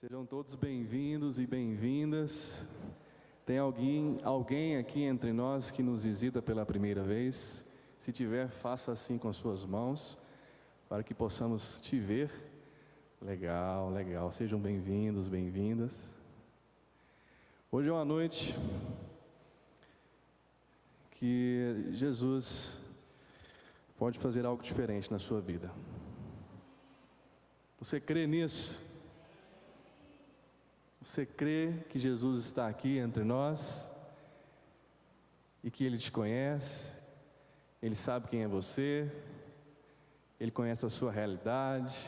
Sejam todos bem-vindos e bem-vindas. Tem alguém aqui entre nós que nos visita pela primeira vez? Se tiver, faça assim com as suas mãos, para que possamos te ver. Legal, legal. Sejam bem-vindos, bem-vindas. Hoje é uma noite que Jesus pode fazer algo diferente na sua vida. Você crê nisso? Você crê que Jesus está aqui entre nós e que Ele te conhece, Ele sabe quem é você, Ele conhece a sua realidade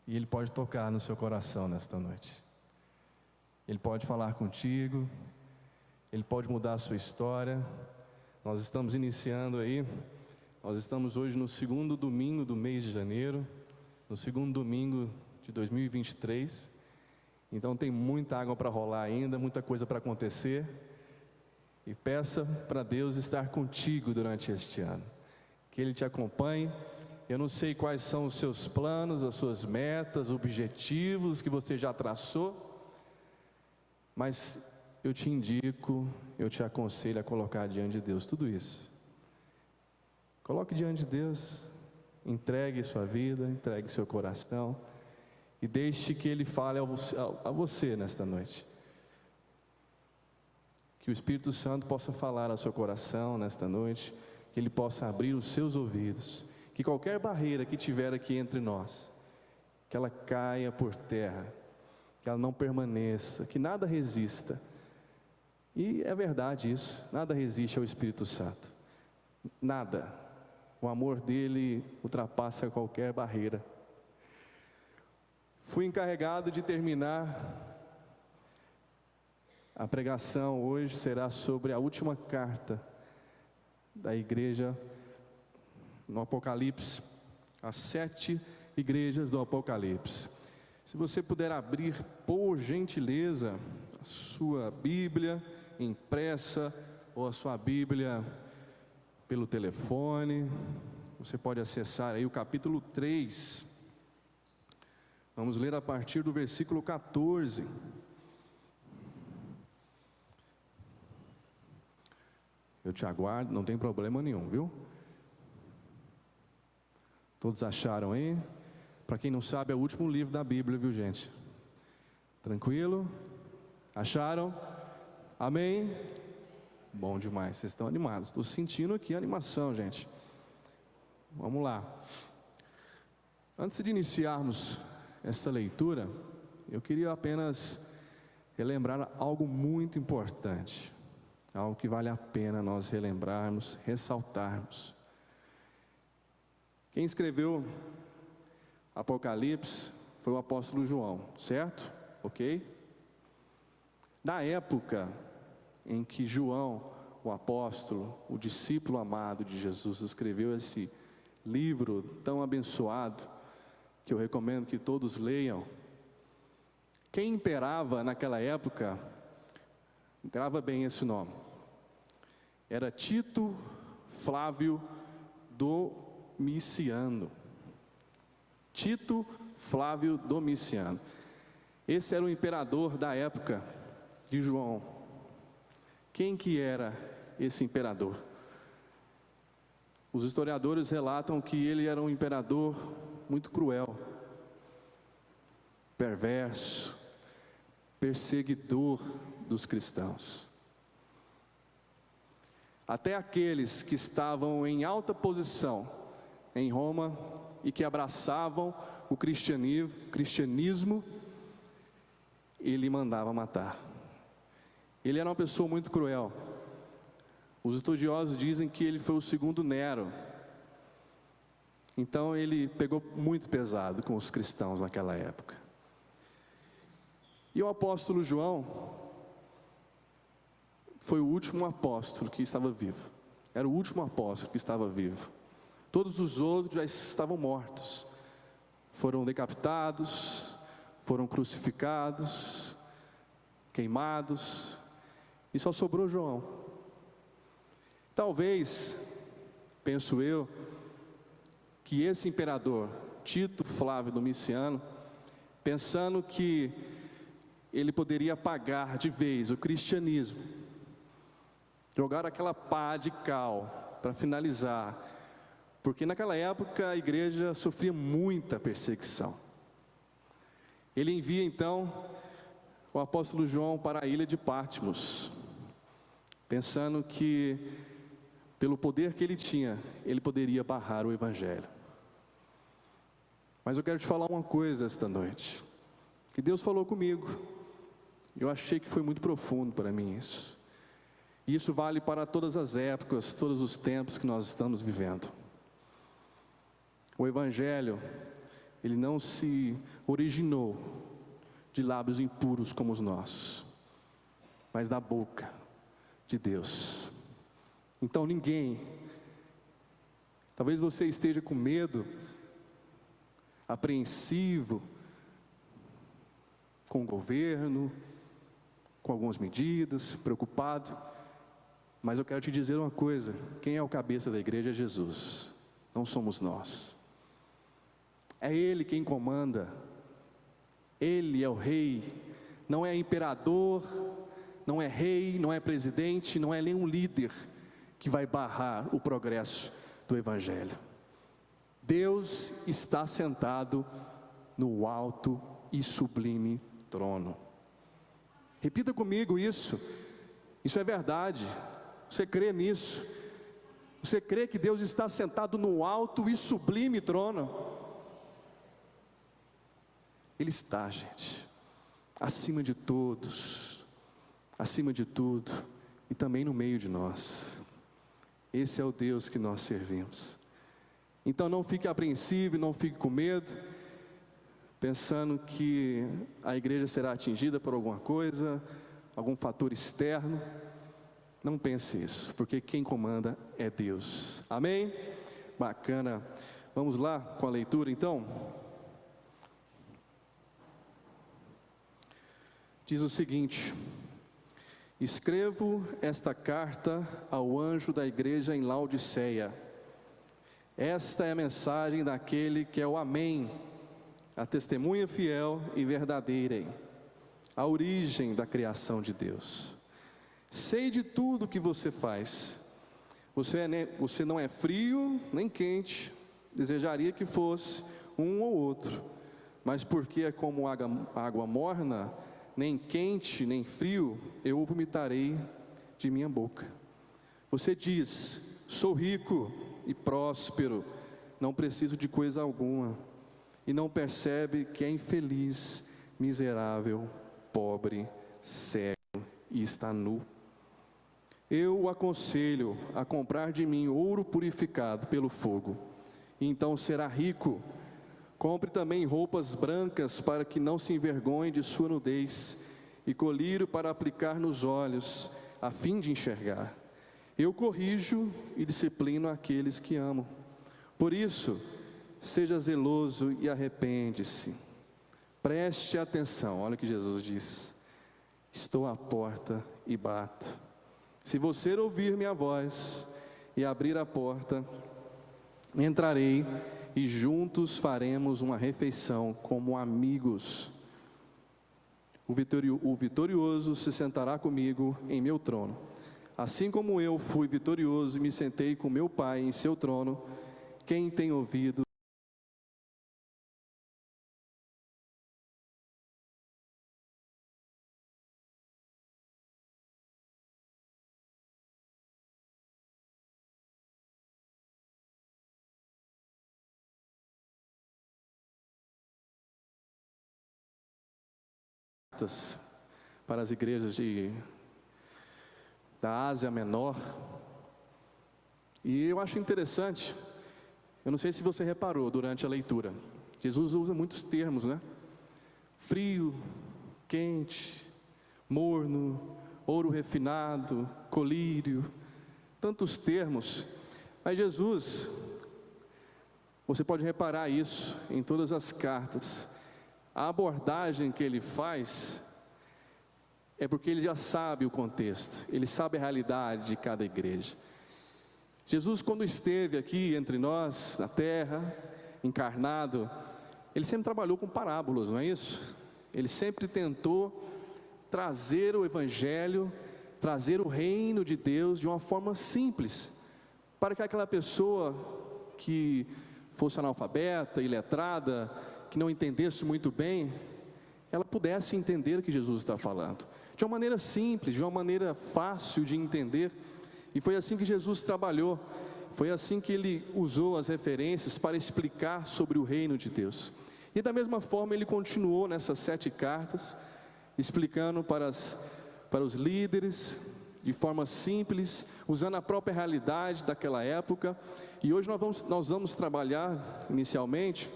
e Ele pode tocar no seu coração nesta noite. Ele pode falar contigo, Ele pode mudar a sua história. Nós estamos iniciando aí, nós estamos hoje no segundo domingo do mês de janeiro, no segundo domingo de 2023. Então tem muita água para rolar ainda, muita coisa para acontecer. E peça para Deus estar contigo durante este ano, que Ele te acompanhe. Eu não sei quais são os seus planos, as suas metas, objetivos que você já traçou, mas eu te indico, eu te aconselho a colocar diante de Deus tudo isso. Coloque diante de Deus, entregue sua vida, entregue seu coração, e deixe que Ele fale a você nesta noite. Que o Espírito Santo possa falar ao seu coração nesta noite, que Ele possa abrir os seus ouvidos, que qualquer barreira que tiver aqui entre nós, que ela caia por terra, que ela não permaneça, que nada resista. E é verdade isso, nada resiste ao Espírito Santo, nada. O amor dele ultrapassa qualquer barreira. Fui encarregado de terminar a pregação. Hoje será sobre a última carta da igreja no Apocalipse, as 7 igrejas do Apocalipse. Se você puder abrir, por gentileza, a sua Bíblia impressa ou a sua Bíblia pelo telefone, você pode acessar aí o capítulo 3. Vamos ler a partir do versículo 14. Eu te aguardo, não tem problema nenhum, viu? Todos acharam aí? Para quem não sabe, é o último livro da Bíblia, viu, gente? Tranquilo? Acharam? Amém? Bom demais, vocês estão animados. Estou sentindo aqui a animação, gente. Vamos lá. Antes de iniciarmos esta leitura, eu queria apenas relembrar algo muito importante, algo que vale a pena nós relembrarmos, ressaltarmos. Quem escreveu Apocalipse foi o apóstolo João, certo? Ok? Na época em que João, o apóstolo, o discípulo amado de Jesus, escreveu esse livro tão abençoado, que eu recomendo que todos leiam, quem imperava naquela época, grava bem esse nome, era Tito Flávio Domiciano. Tito Flávio Domiciano. Esse era o imperador da época de João. Quem que era esse imperador? Os historiadores relatam que ele era um imperador muito cruel, perverso, perseguidor dos cristãos. Até aqueles que estavam em alta posição em Roma e que abraçavam o cristianismo, ele mandava matar. Ele era uma pessoa muito cruel. Os estudiosos dizem que ele foi o segundo Nero. Então ele pegou muito pesado com os cristãos naquela época. E o apóstolo João foi o último apóstolo que estava vivo. Era o último apóstolo que estava vivo. Todos os outros já estavam mortos. Foram decapitados, foram crucificados, queimados, e só sobrou João. Talvez, penso eu, que esse imperador, Tito Flávio Domiciano, pensando que ele poderia apagar de vez o cristianismo, jogar aquela pá de cal para finalizar, porque naquela época a igreja sofria muita perseguição. Ele envia então o apóstolo João para a ilha de Patmos, pensando que pelo poder que ele tinha, ele poderia barrar o evangelho. Mas eu quero te falar uma coisa esta noite, que Deus falou comigo, eu achei que foi muito profundo para mim isso. E isso vale para todas as épocas, todos os tempos que nós estamos vivendo. O evangelho, ele não se originou de lábios impuros como os nossos, mas da boca de Deus. Então ninguém, talvez você esteja com medo, apreensivo com o governo, com algumas medidas, preocupado, mas eu quero te dizer uma coisa: quem é o cabeça da igreja é Jesus, não somos nós. É Ele quem comanda, Ele é o rei, não é imperador, não é rei, não é presidente, não é nenhum líder que vai barrar o progresso do evangelho. Deus está sentado no alto e sublime trono. Repita comigo isso é verdade. Você crê nisso? Você crê que Deus está sentado no alto e sublime trono? Ele está, gente, acima de todos, acima de tudo, e também no meio de nós. Esse é o Deus que nós servimos. Então não fique apreensivo, não fique com medo, pensando que a igreja será atingida por alguma coisa, algum fator externo. Não pense isso, porque quem comanda é Deus. Amém? Bacana. Vamos lá com a leitura então? Diz o seguinte: escrevo esta carta ao anjo da igreja em Laodiceia. Esta é a mensagem daquele que é o Amém, a testemunha fiel e verdadeira, a origem da criação de Deus. Sei de tudo que você faz. Você não é frio nem quente, desejaria que fosse um ou outro, mas porque é como água morna, nem quente nem frio, eu o vomitarei de minha boca. Você diz: sou rico e próspero, não preciso de coisa alguma, e não percebe que é infeliz, miserável, pobre, cego e está nu. Eu o aconselho a comprar de mim ouro purificado pelo fogo, e então será rico. Compre também roupas brancas para que não se envergonhe de sua nudez, e colírio para aplicar nos olhos, a fim de enxergar. Eu corrijo e disciplino aqueles que amo. Por isso, seja zeloso e arrepende-se. Preste atenção, olha o que Jesus diz: estou à porta e bato. Se você ouvir minha voz e abrir a porta, entrarei e juntos faremos uma refeição como amigos. O vitorioso se sentará comigo em meu trono, assim como eu fui vitorioso e me sentei com meu Pai em seu trono. Quem tem ouvido, para as igrejas da Ásia Menor. E eu acho interessante, eu não sei se você reparou durante a leitura, Jesus usa muitos termos, né? Frio, quente, morno, ouro refinado, colírio, tantos termos. Mas Jesus, você pode reparar isso em todas as cartas, a abordagem que ele faz é porque ele já sabe o contexto, ele sabe a realidade de cada igreja. Jesus, quando esteve aqui entre nós, na terra, encarnado, ele sempre trabalhou com parábolas, não é isso? Ele sempre tentou trazer o Evangelho, trazer o reino de Deus de uma forma simples, para que aquela pessoa que fosse analfabeta, iletrada, que não entendesse muito bem, ela pudesse entender o que Jesus está falando, de uma maneira simples, de uma maneira fácil de entender. E foi assim que Jesus trabalhou, foi assim que ele usou as referências para explicar sobre o reino de Deus. E da mesma forma ele continuou nessas 7 cartas, explicando para os líderes, de forma simples, usando a própria realidade daquela época. E hoje nós vamos trabalhar, inicialmente,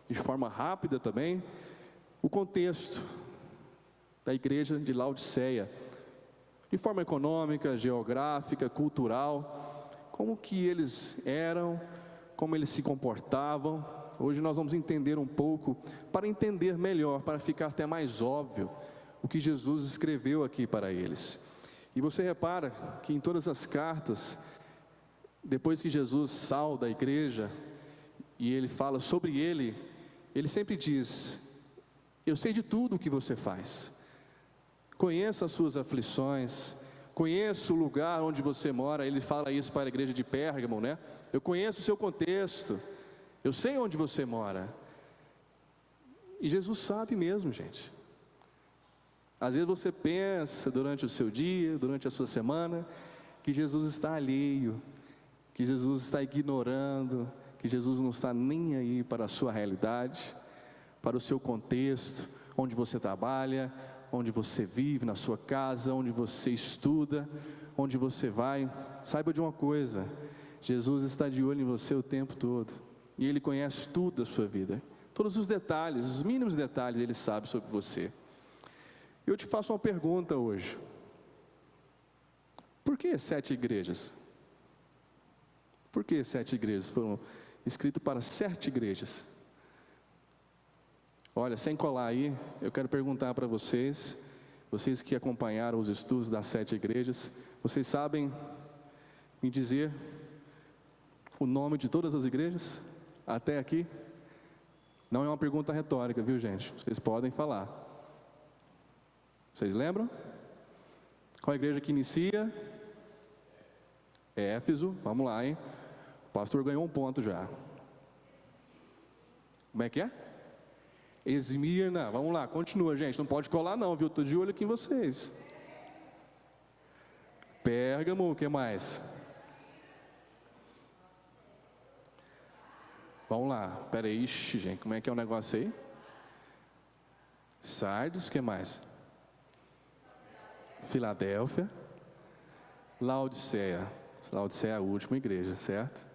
de forma rápida também, o contexto da igreja de Laodiceia, de forma econômica, geográfica, cultural, como que eles eram, como eles se comportavam. Hoje nós vamos entender um pouco, para entender melhor, para ficar até mais óbvio, o que Jesus escreveu aqui para eles. E você repara que em todas as cartas, depois que Jesus sauda a igreja, e ele fala sobre ele sempre diz: eu sei de tudo o que você faz, conheço as suas aflições, conheço o lugar onde você mora. Ele fala isso para a igreja de Pérgamo, né? Eu conheço o seu contexto, eu sei onde você mora. E Jesus sabe mesmo, gente. Às vezes você pensa durante o seu dia, durante a sua semana, que Jesus está alheio, que Jesus está ignorando, que Jesus não está nem aí para a sua realidade, para o seu contexto, onde você trabalha, onde você vive, na sua casa, onde você estuda, onde você vai. Saiba de uma coisa: Jesus está de olho em você o tempo todo, e Ele conhece tudo da sua vida, todos os detalhes, os mínimos detalhes Ele sabe sobre você. Eu te faço uma pergunta hoje: por que 7 igrejas? Por que 7 igrejas? Foram escritas para 7 igrejas. Olha, sem colar aí, eu quero perguntar para vocês que acompanharam os estudos das 7 igrejas, vocês sabem me dizer o nome de todas as igrejas? Até aqui? Não é uma pergunta retórica, viu, gente? Vocês podem falar. Vocês lembram? Qual a igreja que inicia? Éfeso. Vamos lá, hein? O pastor ganhou um ponto já. Como é que é? Esmirna. Vamos lá, continua, gente. Não pode colar não, viu? Estou de olho aqui em vocês. Pérgamo, o que mais? Vamos lá. Pera aí, ixi, gente. Como é que é o negócio aí? Sardes, o que mais? Filadélfia. Laodiceia. Laodiceia é a última igreja, certo?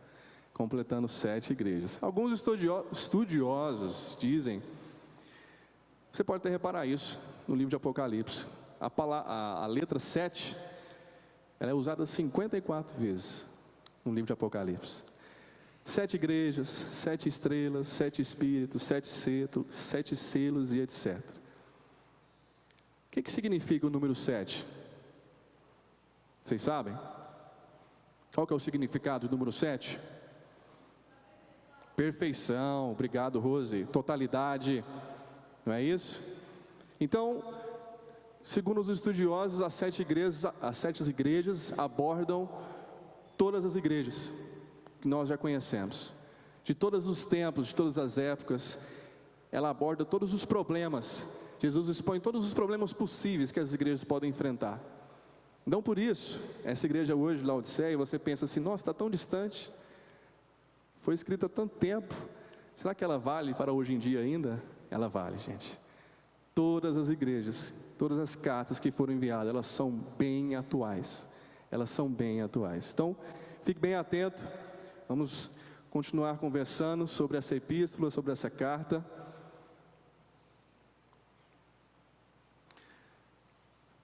Completando 7 igrejas. Alguns estudiosos dizem, você pode até reparar isso no livro de Apocalipse, a letra 7, ela é usada 54 vezes no livro de Apocalipse. 7 igrejas, 7 estrelas, 7 espíritos, 7 selos e etc. O que significa o número 7? Vocês sabem? Qual que é o significado do número 7? Perfeição, obrigado, Rose. Totalidade, não é isso? Então, segundo os estudiosos, as 7 igrejas abordam todas as igrejas que nós já conhecemos, de todos os tempos, de todas as épocas. Ela aborda todos os problemas. Jesus expõe todos os problemas possíveis que as igrejas podem enfrentar. Então, por isso, essa igreja hoje, Laodiceia, você pensa assim: nossa, está tão distante, foi escrita há tanto tempo, será que ela vale para hoje em dia ainda? Ela vale, gente. Todas as igrejas, todas as cartas que foram enviadas, elas são bem atuais. Elas são bem atuais. Então, fique bem atento. Vamos continuar conversando sobre essa epístola, sobre essa carta.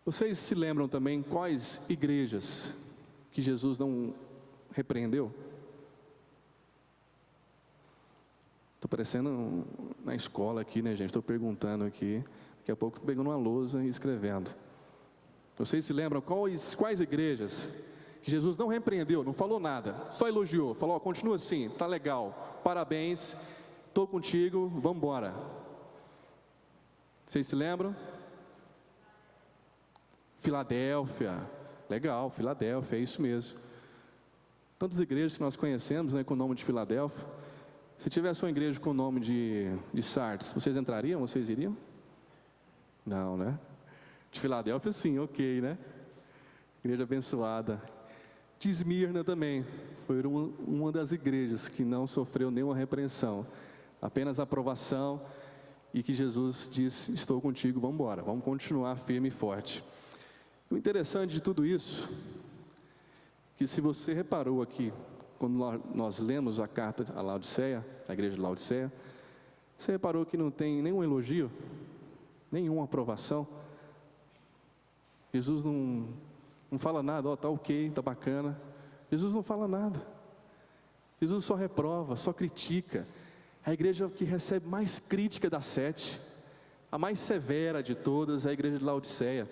Vocês se lembram também quais igrejas que Jesus não repreendeu? Estou parecendo na escola aqui, né, gente? Estou perguntando aqui. Daqui a pouco estou pegando uma lousa e escrevendo. Vocês se lembram quais igrejas que Jesus não repreendeu, não falou nada, só elogiou, falou: continua assim, tá legal, parabéns, estou contigo, vamos embora. Vocês se lembram? Filadélfia, legal, Filadélfia, é isso mesmo. Tantas igrejas que nós conhecemos, né, com o nome de Filadélfia. Se tivesse uma igreja com o nome de Sardes, vocês entrariam? Vocês iriam? Não, né? De Filadélfia sim, ok, né? Igreja abençoada. De Esmirna também, foi uma das igrejas que não sofreu nenhuma repreensão, apenas aprovação, e que Jesus disse, estou contigo, vamos embora, vamos continuar firme e forte. O interessante de tudo isso, que se você reparou aqui, quando nós lemos a carta a Laodiceia, a igreja de Laodiceia, você reparou que não tem nenhum elogio, nenhuma aprovação. Jesus não fala nada, ó, tá ok, tá bacana. Jesus não fala nada. Jesus só reprova, só critica. A igreja que recebe mais crítica das 7, a mais severa de todas, é a igreja de Laodiceia.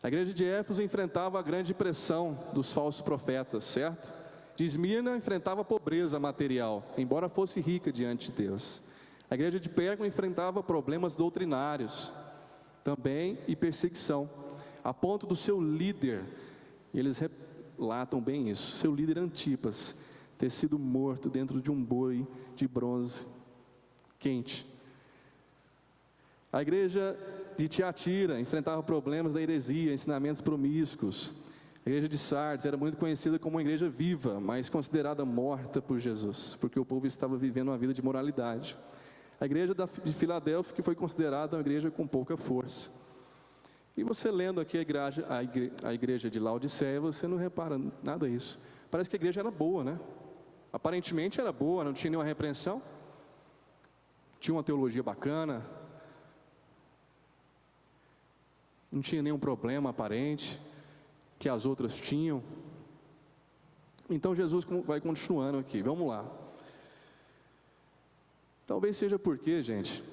A igreja de Éfeso enfrentava a grande pressão dos falsos profetas, certo? De Esmirna enfrentava a pobreza material, embora fosse rica diante de Deus. A igreja de Pérgamo enfrentava problemas doutrinários, também, e perseguição, a ponto do seu líder, eles relatam bem isso, seu líder Antipas, ter sido morto dentro de um boi de bronze quente. A igreja de Tiatira enfrentava problemas da heresia, ensinamentos promíscuos. A igreja de Sardes era muito conhecida como uma igreja viva, mas considerada morta por Jesus, porque o povo estava vivendo uma vida de moralidade. A igreja de Filadélfia, que foi considerada uma igreja com pouca força. E você lendo aqui a igreja de Laodiceia, você não repara nada disso. Parece que a igreja era boa, né? Aparentemente era boa, não tinha nenhuma repreensão, tinha uma teologia bacana, não tinha nenhum problema aparente que as outras tinham. Então Jesus vai continuando aqui, vamos lá. Talvez seja porque, gente,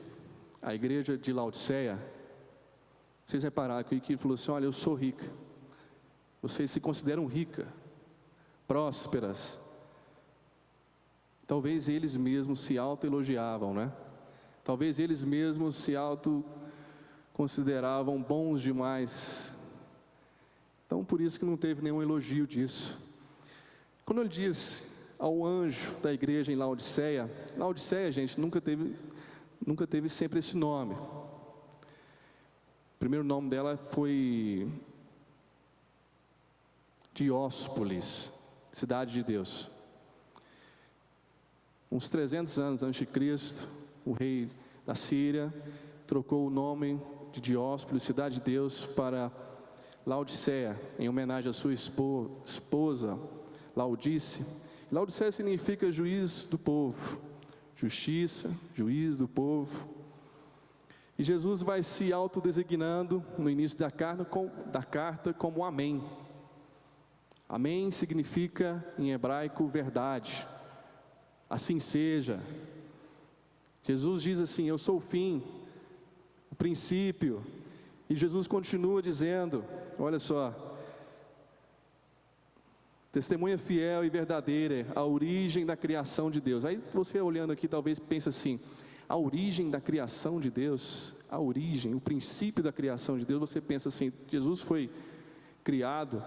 a igreja de Laodiceia, vocês repararam aqui que ele falou assim, olha, eu sou rica. Vocês se consideram rica, prósperas. Talvez eles mesmos se auto-elogiavam, né? Talvez eles mesmos se auto-consideravam bons demais. Então, por isso que não teve nenhum elogio disso. Quando ele diz ao anjo da igreja em Laodiceia, Laodiceia, gente, nunca teve sempre esse nome. O primeiro nome dela foi Dióspolis, cidade de Deus. Uns 300 anos antes de Cristo, o rei da Síria trocou o nome de Dióspolis, cidade de Deus, para Laodiceia, em homenagem à sua esposa, Laodice. Laodiceia significa juiz do povo, justiça, juiz do povo. E Jesus vai se autodesignando no início da carta como Amém. Amém significa em hebraico verdade. Assim seja. Jesus diz assim, eu sou o fim, o princípio. E Jesus continua dizendo, olha só, testemunha fiel e verdadeira, a origem da criação de Deus. Aí você olhando aqui talvez pense assim, a origem da criação de Deus, a origem, o princípio da criação de Deus, você pensa assim, Jesus foi criado,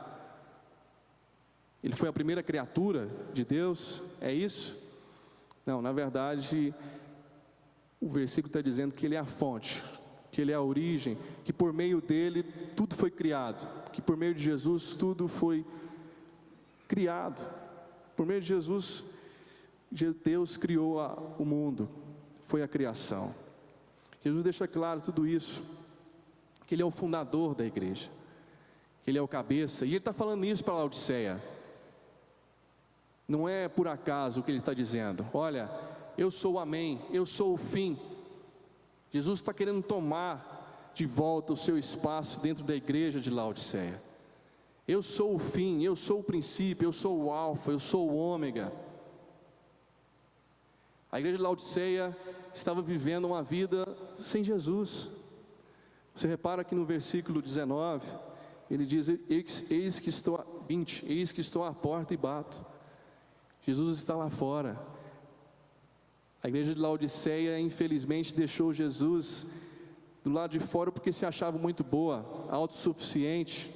ele foi a primeira criatura de Deus, é isso? Não, na verdade, o versículo está dizendo que ele é a fonte, que ele é a origem, que por meio dele tudo foi criado, que por meio de Jesus tudo foi criado, por meio de Jesus, Deus criou o mundo, foi a criação. Jesus deixa claro tudo isso, que ele é o fundador da igreja, que ele é o cabeça, e ele está falando isso para Laodiceia. Não é por acaso o que ele está dizendo, olha, eu sou o Amém, eu sou o fim. Jesus está querendo tomar de volta o seu espaço dentro da igreja de Laodiceia. Eu sou o fim, eu sou o princípio, eu sou o alfa, eu sou o ômega. A igreja de Laodiceia estava vivendo uma vida sem Jesus. Você repara que no versículo 19, ele diz, eis que estou à porta e bato. Jesus está lá fora. A igreja de Laodiceia, infelizmente, deixou Jesus do lado de fora porque se achava muito boa, autossuficiente.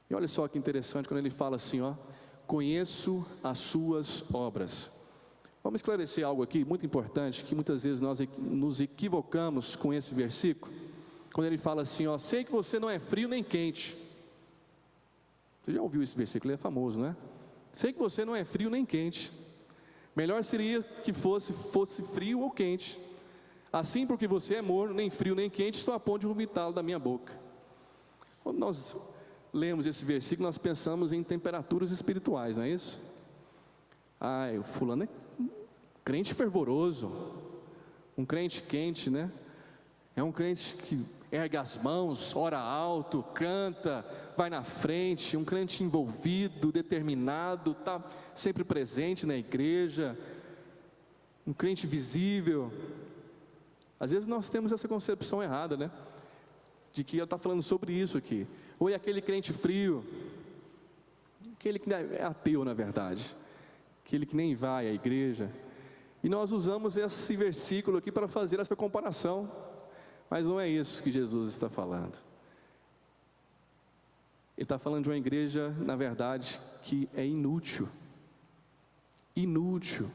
E olha só que interessante quando ele fala assim, ó: conheço as suas obras. Vamos esclarecer algo aqui muito importante, que muitas vezes nós nos equivocamos com esse versículo, quando ele fala assim, ó: sei que você não é frio nem quente. Você já ouviu esse versículo? Ele é famoso, né? Sei que você não é frio nem quente. Melhor seria que fosse frio ou quente. Assim, porque você é morno, nem frio nem quente, estou a ponto de vomitá-lo da minha boca. Quando nós lemos esse versículo, nós pensamos em temperaturas espirituais, não é isso? O fulano é crente fervoroso, um crente quente, né? É um crente que ergue as mãos, ora alto, canta, vai na frente, um crente envolvido, determinado, está sempre presente na igreja, um crente visível. Às vezes nós temos essa concepção errada, né? De que ele está falando sobre isso aqui. Ou é aquele crente frio, aquele que é ateu na verdade, aquele que nem vai à igreja. E nós usamos esse versículo aqui para fazer essa comparação, mas não é isso que Jesus está falando. Ele está falando de uma igreja, na verdade, que é inútil. Inútil.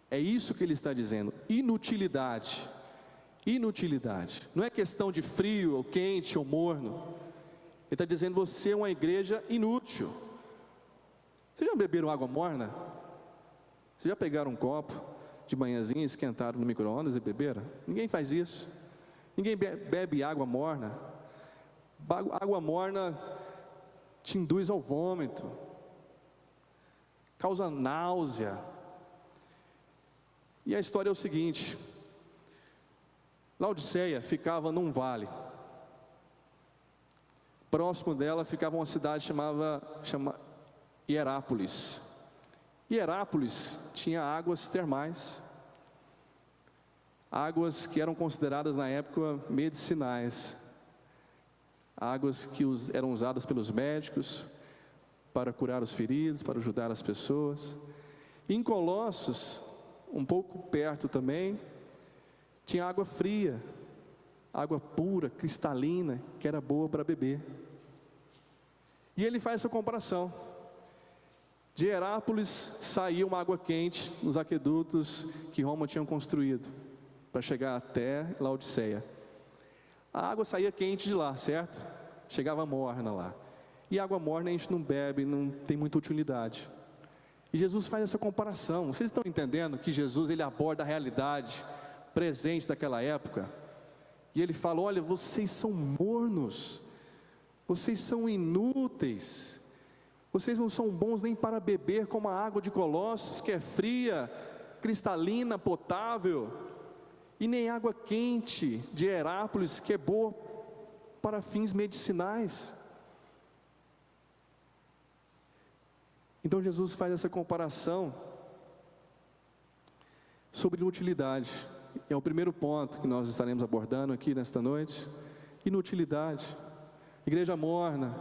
É isso que ele está dizendo, inutilidade. Inutilidade. Não é questão de frio, ou quente, ou morno. Ele está dizendo, você é uma igreja inútil. Vocês já beberam água morna? Vocês já pegaram um copo de manhãzinha, esquentaram no micro-ondas e beberam? Ninguém faz isso. Ninguém bebe água morna. Água morna te induz ao vômito, causa náusea. E a história é o seguinte: Laodiceia ficava num vale. Próximo dela ficava uma cidade chamada Hierápolis. Hierápolis tinha águas termais, águas que eram consideradas na época medicinais, águas que eram usadas pelos médicos para curar os feridos, para ajudar as pessoas. Em Colossos, um pouco perto também, tinha água fria, água pura, cristalina, que era boa para beber. E ele faz essa comparação. De Hierápolis saía uma água quente nos aquedutos que Roma tinha construído para chegar até Laodiceia. A água saía quente de lá, certo? Chegava morna lá. E água morna a gente não bebe, não tem muita utilidade. E Jesus faz essa comparação. Vocês estão entendendo que Jesus ele aborda a realidade presente daquela época? E ele fala: olha, vocês são mornos, vocês são inúteis, vocês não são bons nem para beber como a água de Colossos, que é fria, cristalina, potável, e nem água quente de Hierápolis, que é boa para fins medicinais. Então Jesus faz essa comparação sobre inutilidade. É o primeiro ponto que nós estaremos abordando aqui nesta noite. Inutilidade. Igreja morna,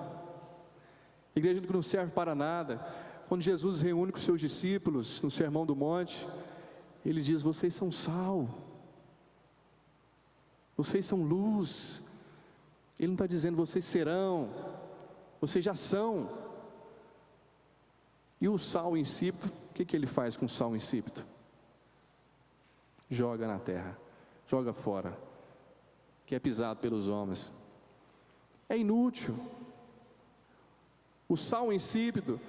igreja que não serve para nada. Quando Jesus reúne com os seus discípulos no Sermão do Monte, ele diz: vocês são sal, vocês são luz. Ele não está dizendo vocês serão, vocês já são. E o sal insípido, o que ele faz com o sal insípido? Joga na terra, joga fora, que é pisado pelos homens. É inútil. O sal insípido,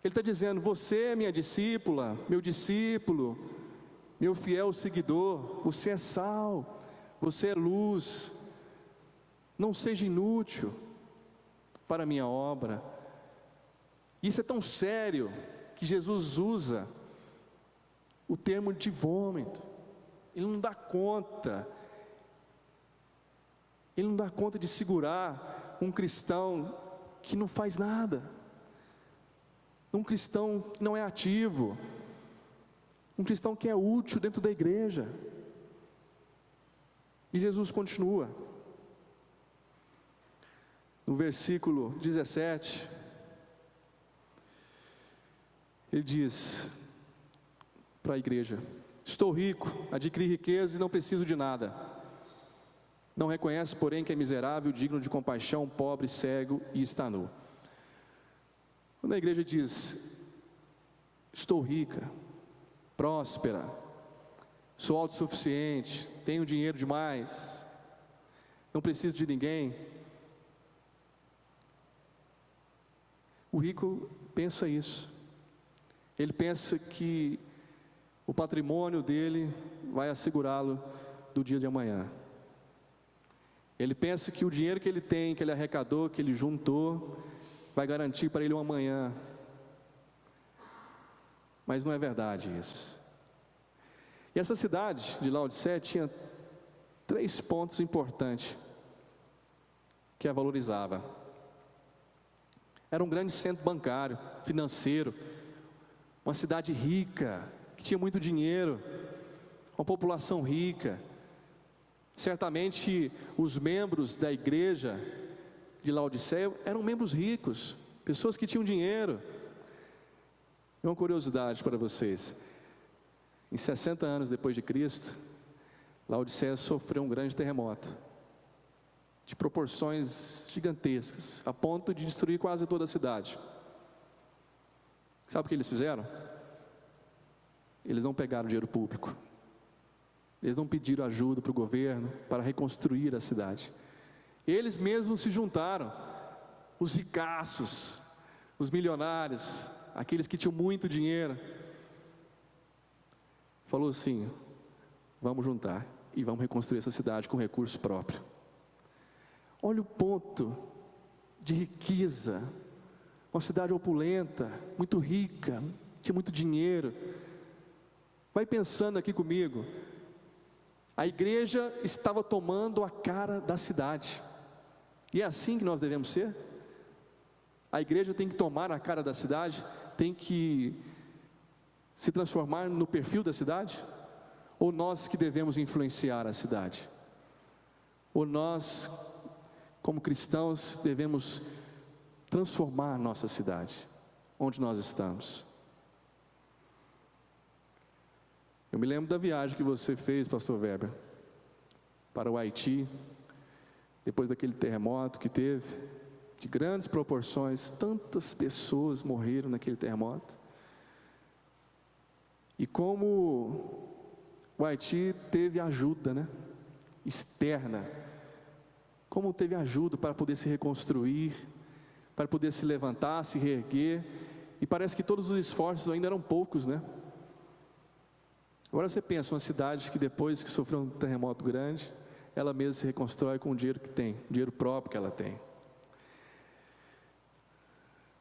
ele está dizendo: você é minha discípula, meu discípulo, meu fiel seguidor, você é sal, você é luz, não seja inútil para a minha obra. Isso é tão sério que Jesus usa o termo de vômito. Ele não dá conta. Ele não dá conta de segurar um cristão que não faz nada, um cristão que não é ativo, um cristão que é útil dentro da igreja. E Jesus continua no versículo 17. Ele diz: para a igreja: estou rico, adquiri riqueza e não preciso de nada. Não reconhece, porém, que é miserável, digno de compaixão, pobre, cego e está nu. Quando a igreja diz: estou rica, próspera, sou autossuficiente, tenho dinheiro demais, não preciso de ninguém, o rico pensa isso. Ele pensa que o patrimônio dele vai assegurá-lo do dia de amanhã. Ele pensa que o dinheiro que ele tem, que ele arrecadou, que ele juntou, vai garantir para ele um amanhã. Mas não é verdade isso. E essa cidade de Laodiceia tinha 3 pontos importantes que a valorizava. Era um grande centro bancário, financeiro, uma cidade rica, que tinha muito dinheiro, uma população rica. Certamente os membros da igreja de Laodiceia eram membros ricos, pessoas que tinham dinheiro. E uma curiosidade para vocês: em 60 anos depois de Cristo, Laodiceia sofreu um grande terremoto, de proporções gigantescas, a ponto de destruir quase toda a cidade. Sabe o que eles fizeram? Eles não pegaram dinheiro público, eles não pediram ajuda para o governo para reconstruir a cidade. Eles mesmos se juntaram, os ricaços, os milionários, aqueles que tinham muito dinheiro. Falou assim: vamos juntar e vamos reconstruir essa cidade com recurso próprio. Olha o ponto de riqueza, uma cidade opulenta, muito rica, tinha muito dinheiro. Vai pensando aqui comigo, a igreja estava tomando a cara da cidade, e é assim que nós devemos ser? A igreja tem que tomar a cara da cidade, tem que se transformar no perfil da cidade? Ou nós que devemos influenciar a cidade? Ou nós, como cristãos, devemos transformar a nossa cidade, onde nós estamos? Eu me lembro da viagem que você fez, pastor Weber, para o Haiti, depois daquele terremoto que teve, de grandes proporções, tantas pessoas morreram naquele terremoto. E como o Haiti teve ajuda, externa, como teve ajuda para poder se reconstruir, para poder se levantar, se reerguer, e parece que todos os esforços ainda eram poucos, Agora você pensa, uma cidade que depois que sofreu um terremoto grande, ela mesma se reconstrói com o dinheiro que tem, o dinheiro próprio que ela tem.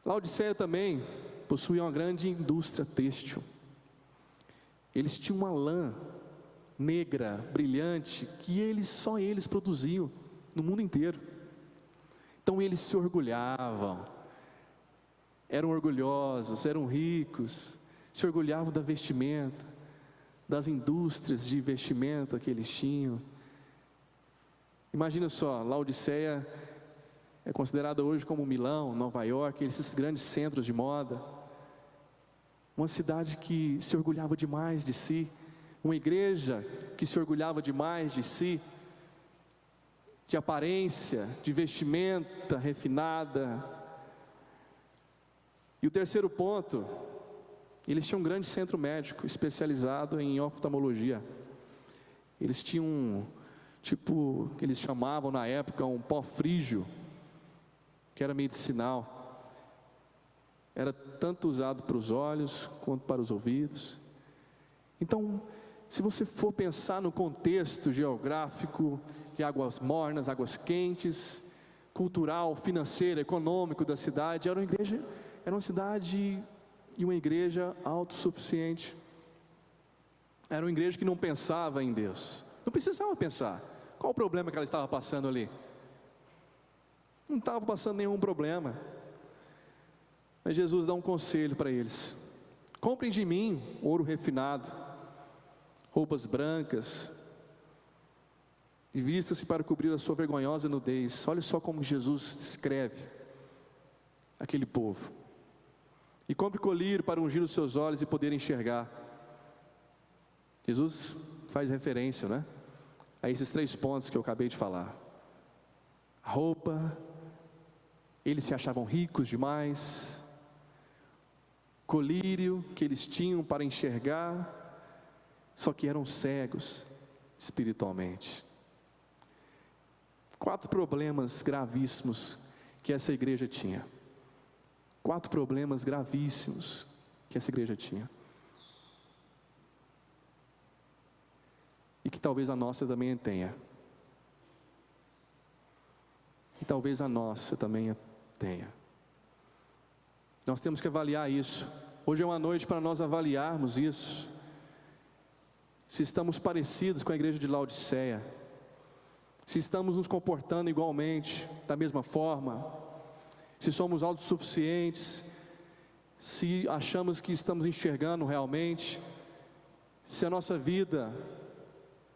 Laodiceia também possuía uma grande indústria têxtil. Eles tinham uma lã negra, brilhante, que só eles produziam no mundo inteiro. Então eles se orgulhavam, eram orgulhosos, eram ricos, se orgulhavam da vestimenta, das indústrias de vestimenta que eles tinham. Imagina só, Laodiceia é considerada hoje como Milão, Nova York, esses grandes centros de moda. Uma cidade que se orgulhava demais de si, uma igreja que se orgulhava demais de si, de aparência, de vestimenta refinada. E o terceiro ponto: eles tinham um grande centro médico especializado em oftalmologia. Eles tinham que eles chamavam na época um pó frígio, que era medicinal. Era tanto usado para os olhos quanto para os ouvidos. Então, se você for pensar no contexto geográfico de águas mornas, águas quentes, cultural, financeiro, econômico da cidade, era uma cidade e uma igreja autossuficiente. Era uma igreja que não pensava em Deus, não precisava pensar. Qual o problema que ela estava passando ali? Não estava passando nenhum problema. Mas Jesus dá um conselho para eles: comprem de mim ouro refinado, roupas brancas, e vista-se para cobrir a sua vergonhosa nudez. Olha só como Jesus descreve aquele povo. E compre colírio para ungir os seus olhos e poder enxergar. Jesus faz referência, né, a esses 3 pontos que eu acabei de falar. A roupa, eles se achavam ricos demais, colírio que eles tinham para enxergar, só que eram cegos espiritualmente. 4 problemas gravíssimos que essa igreja tinha. 4 problemas gravíssimos que essa igreja tinha. E que talvez a nossa também tenha. E talvez a nossa também tenha. Nós temos que avaliar isso. Hoje é uma noite para nós avaliarmos isso. Se estamos parecidos com a igreja de Laodiceia, se estamos nos comportando igualmente, da mesma forma, se somos autossuficientes, se achamos que estamos enxergando realmente, se a nossa vida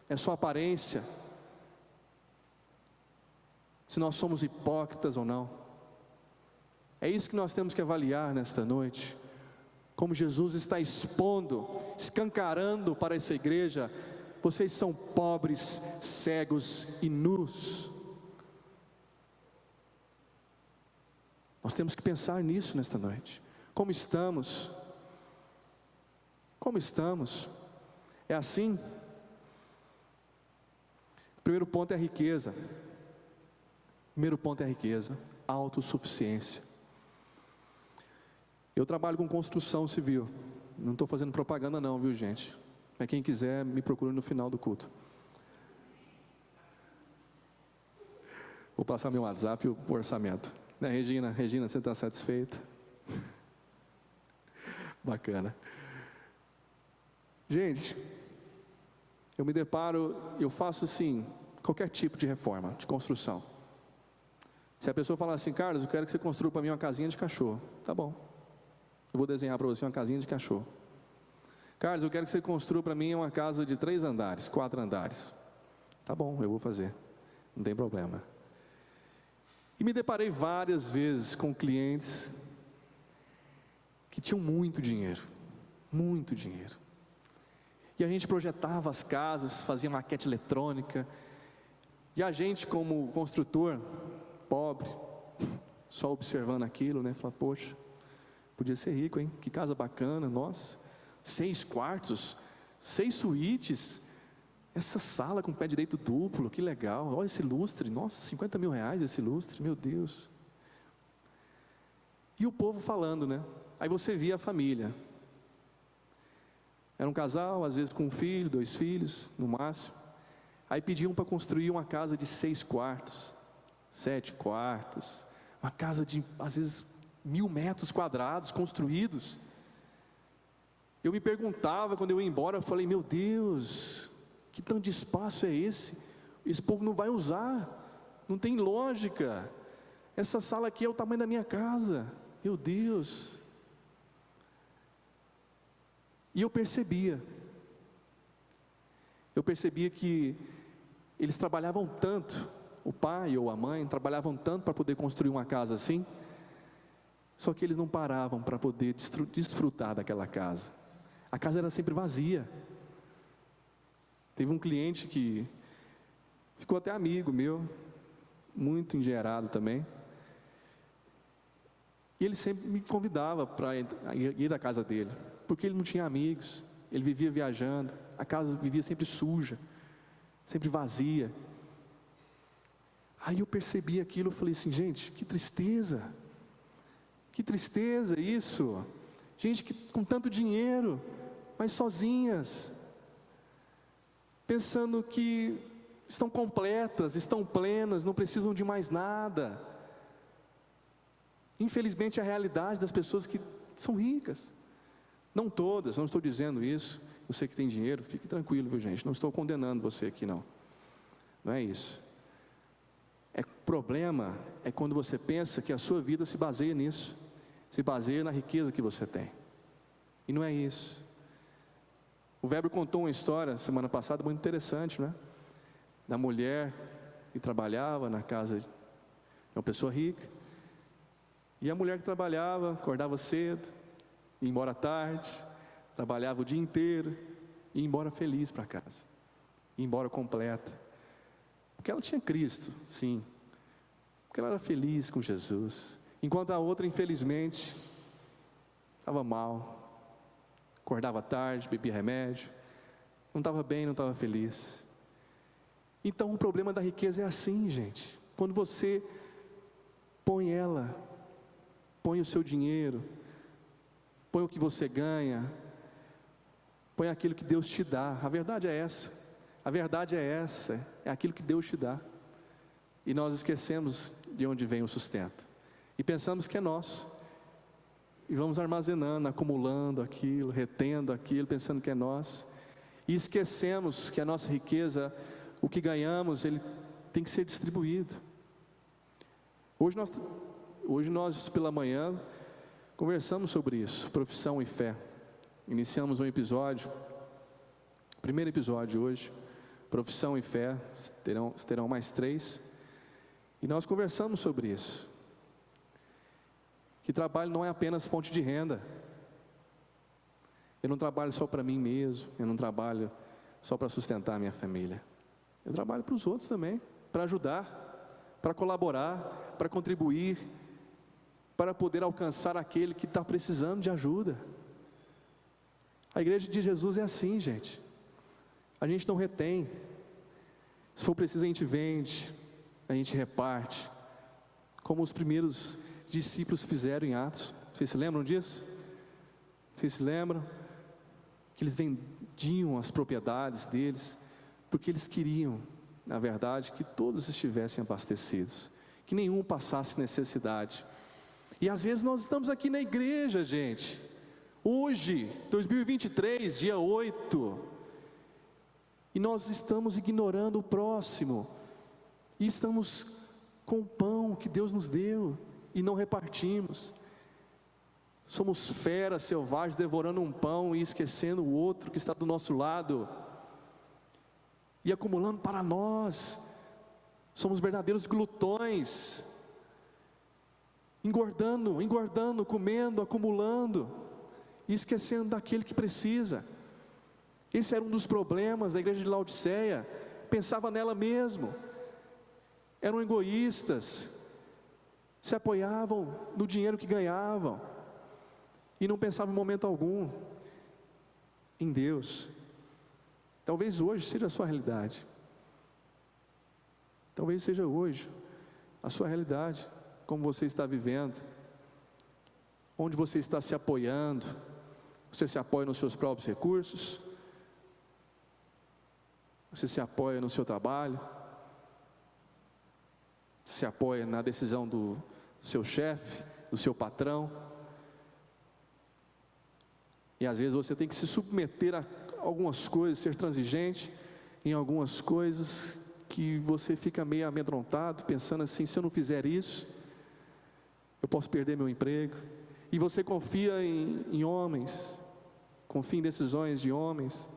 é só aparência, se nós somos hipócritas ou não. É isso que nós temos que avaliar nesta noite. Como Jesus está expondo, escancarando para essa igreja: vocês são pobres, cegos e nus. Nós temos que pensar nisso nesta noite. Como estamos? Como estamos? É assim? O primeiro ponto é a riqueza. Primeiro ponto é a riqueza, autossuficiência. Eu trabalho com construção civil. Não estou fazendo propaganda não, viu gente? Mas quem quiser, me procure no final do culto. Vou passar meu WhatsApp e o orçamento. Né, Regina? Regina, você está satisfeita? Bacana. Gente, eu me deparo, eu faço assim, qualquer tipo de reforma, de construção. Se a pessoa falar assim: Carlos, eu quero que você construa para mim uma casinha de cachorro. Tá bom. Eu vou desenhar para você uma casinha de cachorro. Carlos, eu quero que você construa para mim uma casa de 3 andares, 4 andares. Tá bom, eu vou fazer. Não tem problema. E me deparei várias vezes com clientes que tinham muito dinheiro. Muito dinheiro. E a gente projetava as casas, fazia maquete eletrônica. E a gente, como construtor, pobre, só observando aquilo, né? Fala: poxa, podia ser rico, hein? Que casa bacana, nossa. 6 quartos, 6 suítes, essa sala com pé direito duplo, que legal. Olha esse lustre, nossa, 50 mil reais esse lustre, meu Deus. E o povo falando, né? Aí você via a família. Era um casal, às vezes com um filho, 2 filhos, no máximo. Aí pediam para construir uma casa de 6 quartos, 7 quartos, uma casa de, às vezes, 1000 metros quadrados construídos. Eu me perguntava, quando eu ia embora, eu falei: meu Deus, que tanto de espaço é esse? Esse povo não vai usar, não tem lógica. Essa sala aqui é o tamanho da minha casa, meu Deus. E eu percebia que eles trabalhavam tanto, o pai ou a mãe trabalhavam tanto para poder construir uma casa assim, só que eles não paravam para poder desfrutar daquela casa. A casa era sempre vazia. Teve um cliente que ficou até amigo meu, muito engenheirado também, e ele sempre me convidava para ir à casa dele, porque ele não tinha amigos, ele vivia viajando, a casa vivia sempre suja, sempre vazia. Aí eu percebi aquilo, eu falei assim: gente, que tristeza isso, gente que, com tanto dinheiro, mas sozinhas, pensando que estão completas, estão plenas, não precisam de mais nada. Infelizmente, a realidade das pessoas que são ricas, não todas, não estou dizendo isso. Você que tem dinheiro, fique tranquilo, viu gente, não estou condenando você aqui não é isso. O problema é quando você pensa que a sua vida se baseia nisso, se baseia na riqueza que você tem, e não é isso. O Weber contou uma história semana passada muito interessante, né? Da mulher que trabalhava na casa de uma pessoa rica, e a mulher que trabalhava, acordava cedo, ia embora tarde, trabalhava o dia inteiro, e ir embora feliz para casa, ir embora completa, porque ela tinha Cristo, sim, porque ela era feliz com Jesus, enquanto a outra, infelizmente, estava mal, acordava tarde, bebia remédio, não estava bem, não estava feliz. Então o problema da riqueza é assim, gente, quando você põe ela, põe o seu dinheiro, põe o que você ganha, põe aquilo que Deus te dá. A verdade é essa, é aquilo que Deus te dá, e nós esquecemos de onde vem o sustento, e pensamos que é nosso, e vamos armazenando, acumulando aquilo, retendo aquilo, pensando que é nosso, e esquecemos que a nossa riqueza, o que ganhamos, ele tem que ser distribuído. Hoje nós pela manhã conversamos sobre isso, profissão e fé. Iniciamos um episódio, primeiro episódio hoje, profissão e fé, terão mais 3, e nós conversamos sobre isso, que trabalho não é apenas fonte de renda. Eu não trabalho só para mim mesmo, eu não trabalho só para sustentar a minha família, eu trabalho para os outros também, para ajudar, para colaborar, para contribuir, para poder alcançar aquele que está precisando de ajuda. A igreja de Jesus é assim, gente, a gente não retém, se for preciso a gente vende, a gente reparte, como os primeiros discípulos fizeram em Atos. Vocês se lembram disso? Vocês se lembram? Que eles vendiam as propriedades deles, porque eles queriam, na verdade, que todos estivessem abastecidos, que nenhum passasse necessidade. E às vezes nós estamos aqui na igreja, gente, hoje, 2023, dia 8, e nós estamos ignorando o próximo, e estamos com o pão que Deus nos deu, e não repartimos. Somos feras selvagens, devorando um pão e esquecendo o outro que está do nosso lado, e acumulando para nós. Somos verdadeiros glutões, engordando, comendo, acumulando, e esquecendo daquele que precisa. Esse era um dos problemas da igreja de Laodiceia, pensava nela mesmo, eram egoístas, se apoiavam no dinheiro que ganhavam, e não pensavam em momento algum em Deus. Talvez hoje seja a sua realidade, talvez seja hoje a sua realidade, como você está vivendo, onde você está se apoiando. Você se apoia nos seus próprios recursos, você se apoia no seu trabalho, se apoia na decisão do seu chefe, do seu patrão, e às vezes você tem que se submeter a algumas coisas, ser transigente em algumas coisas, que você fica meio amedrontado, pensando assim: se eu não fizer isso, eu posso perder meu emprego. E você confia em homens, confia em decisões de homens,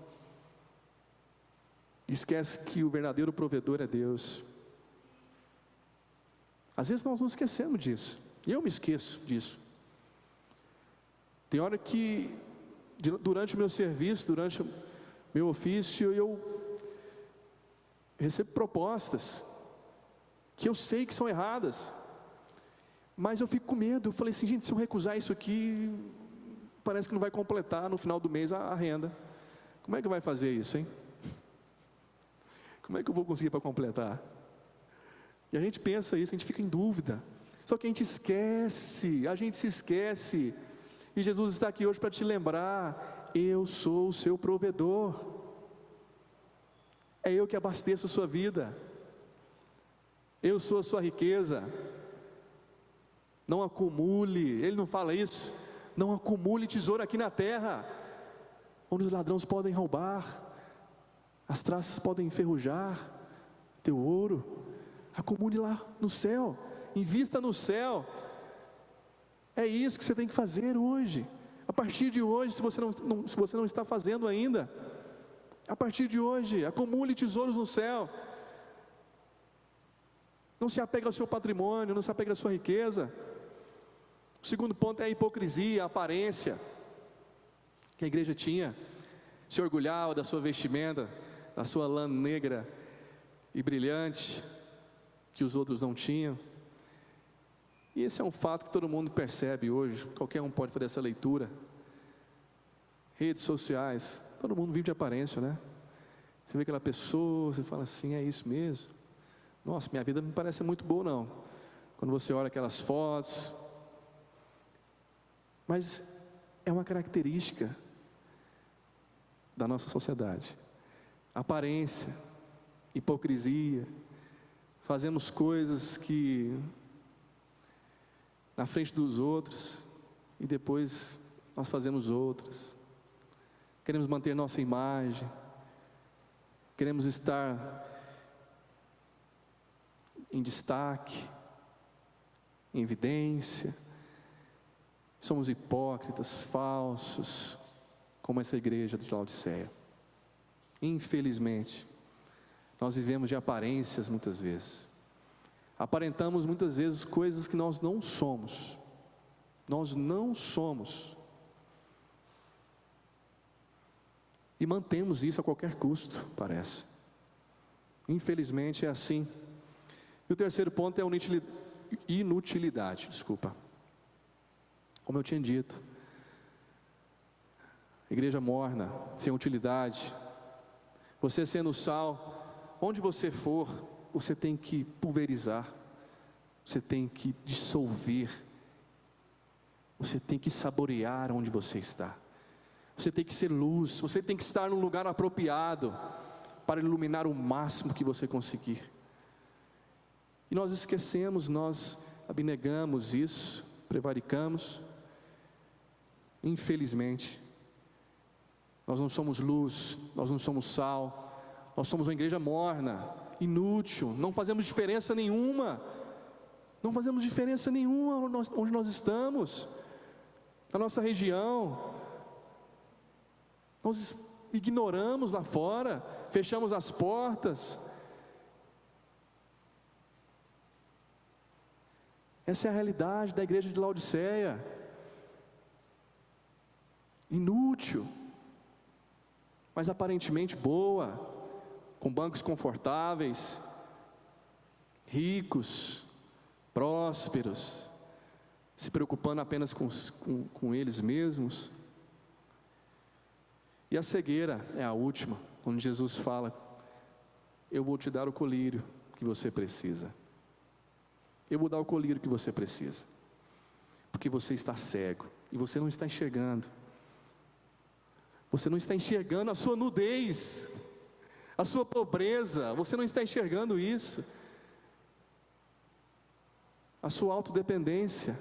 esquece que o verdadeiro provedor é Deus. Às vezes nós nos esquecemos disso, e eu me esqueço disso. Tem hora que, durante o meu serviço, durante o meu ofício, eu recebo propostas que eu sei que são erradas, mas eu fico com medo. Eu falei assim: gente, se eu recusar isso aqui, parece que não vai completar no final do mês a renda. Como é que vai fazer isso, hein? Como é que eu vou conseguir para completar? E a gente pensa isso, a gente fica em dúvida. Só que a gente se esquece. E Jesus está aqui hoje para te lembrar: eu sou o seu provedor, é eu que abasteço a sua vida, eu sou a sua riqueza. Não acumule, ele não fala isso, não acumule tesouro aqui na terra, onde os ladrões podem roubar, as traças podem enferrujar teu ouro. Acumule lá no céu, invista no céu. É isso que você tem que fazer hoje, a partir de hoje. Se você não está fazendo ainda, a partir de hoje, acumule tesouros no céu. Não se apegue ao seu patrimônio, não se apegue à sua riqueza. O segundo ponto é a hipocrisia, a aparência que a igreja tinha. se orgulhava da sua vestimenta, da sua lã negra e brilhante, que os outros não tinham. E esse é um fato que todo mundo percebe hoje, qualquer um pode fazer essa leitura. Redes sociais, todo mundo vive de aparência, né? Você vê aquela pessoa, você fala assim, é isso mesmo? Nossa, minha vida não parece muito boa não. Quando você olha aquelas fotos. Mas é uma característica da nossa sociedade. Aparência, hipocrisia, fazemos coisas que na frente dos outros e depois nós fazemos outras. Queremos manter nossa imagem, queremos estar em destaque, em evidência. Somos hipócritas, falsos, como essa igreja de Laodiceia. Infelizmente, nós vivemos de aparências muitas vezes. Aparentamos muitas vezes coisas que nós não somos. Nós não somos. E mantemos isso a qualquer custo, parece. Infelizmente é assim. E o terceiro ponto é a inutilidade, Como eu tinha dito, igreja morna, sem utilidade. Você sendo sal, onde você for, você tem que pulverizar, você tem que dissolver, você tem que saborear onde você está. Você tem que ser luz, você tem que estar no lugar apropriado para iluminar o máximo que você conseguir. E nós esquecemos, nós abnegamos isso, prevaricamos. Infelizmente, nós não somos luz, nós não somos sal, nós somos uma igreja morna, inútil, não fazemos diferença nenhuma. Não fazemos diferença nenhuma onde nós estamos, na nossa região. Nós ignoramos lá fora, fechamos as portas. Essa é a realidade da igreja de Laodiceia. Inútil, mas aparentemente boa, com bancos confortáveis, ricos, prósperos, se preocupando apenas com eles mesmos. E a cegueira é a última, quando Jesus fala: eu vou te dar o colírio que você precisa. Eu vou dar o colírio que você precisa, porque você está cego, e você não está enxergando. Você não está enxergando a sua nudez, a sua pobreza, você não está enxergando isso. A sua autodependência,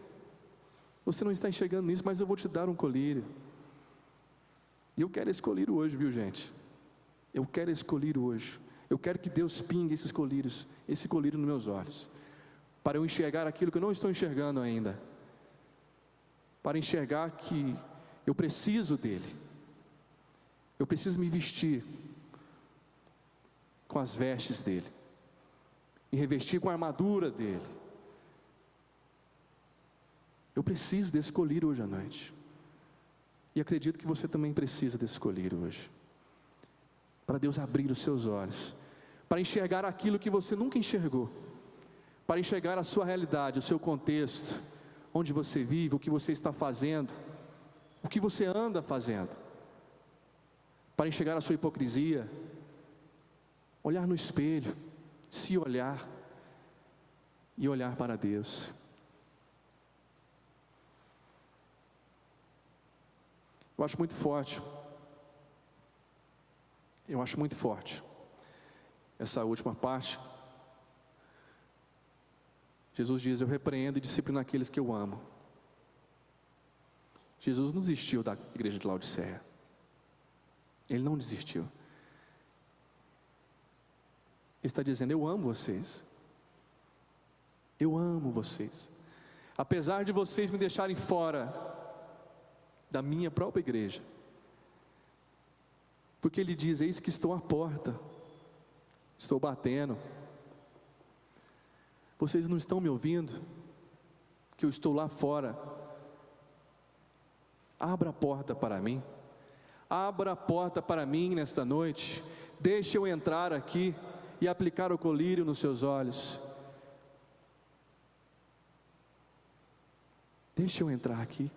você não está enxergando isso, mas eu vou te dar um colírio. E eu quero esse colírio hoje, viu gente? Eu quero esse colírio hoje. Eu quero que Deus pingue esse colírio nos meus olhos, para eu enxergar aquilo que eu não estou enxergando ainda, para enxergar que eu preciso dele. Eu preciso me vestir com as vestes dele, me revestir com a armadura dele. Eu preciso desse colírio hoje à noite, e acredito que você também precisa desse colírio hoje, para Deus abrir os seus olhos, para enxergar aquilo que você nunca enxergou, para enxergar a sua realidade, o seu contexto, onde você vive, o que você está fazendo, o que você anda fazendo, para enxergar a sua hipocrisia, olhar no espelho, se olhar e olhar para Deus. Eu acho muito forte essa última parte. Jesus diz: eu repreendo e disciplino aqueles que eu amo. Jesus não desistiu da igreja de Laodiceia. Ele não desistiu. Ele está dizendo: eu amo vocês. Eu amo vocês. Apesar de vocês me deixarem fora da minha própria igreja. Porque ele diz: eis que estou à porta, estou batendo. Vocês não estão me ouvindo? Que eu estou lá fora. Abra a porta para mim. Abra a porta para mim nesta noite, deixe eu entrar aqui e aplicar o colírio nos seus olhos. Deixe eu entrar aqui,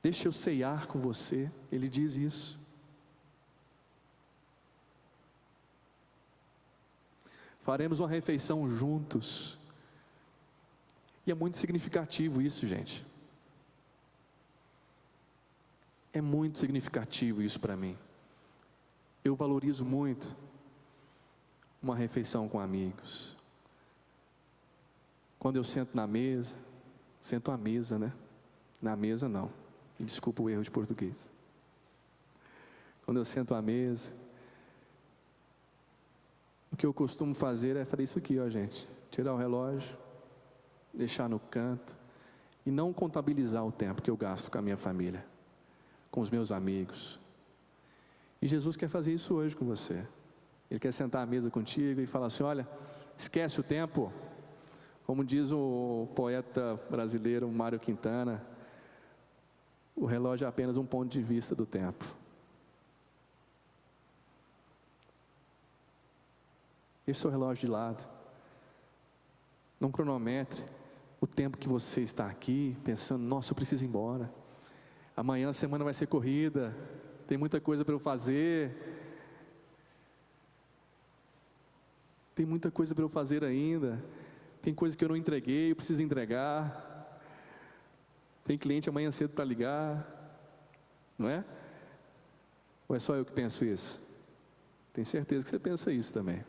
deixe eu ceiar com você. Ele diz isso. Faremos uma refeição juntos, e é muito significativo isso, gente. É muito significativo isso para mim. Eu valorizo muito uma refeição com amigos. Quando eu sento na mesa, sento à mesa, né? Na mesa não, me desculpa o erro de português. Quando eu sento à mesa, o que eu costumo fazer é fazer isso aqui, ó, gente. Tirar o relógio, deixar no canto e não contabilizar o tempo que eu gasto com a minha família, com os meus amigos. E Jesus quer fazer isso hoje com você. Ele quer sentar à mesa contigo e falar assim: olha, esquece o tempo. Como diz o poeta brasileiro Mário Quintana, o relógio é apenas um ponto de vista do tempo. Deixe seu relógio de lado. Não cronometre o tempo que você está aqui pensando: nossa, eu preciso ir embora. Amanhã a semana vai ser corrida, tem muita coisa para eu fazer. Tem muita coisa para eu fazer ainda. Tem coisa que eu não entreguei, eu preciso entregar. Tem cliente amanhã cedo para ligar. Não é? Ou é só eu que penso isso? Tenho certeza que você pensa isso também.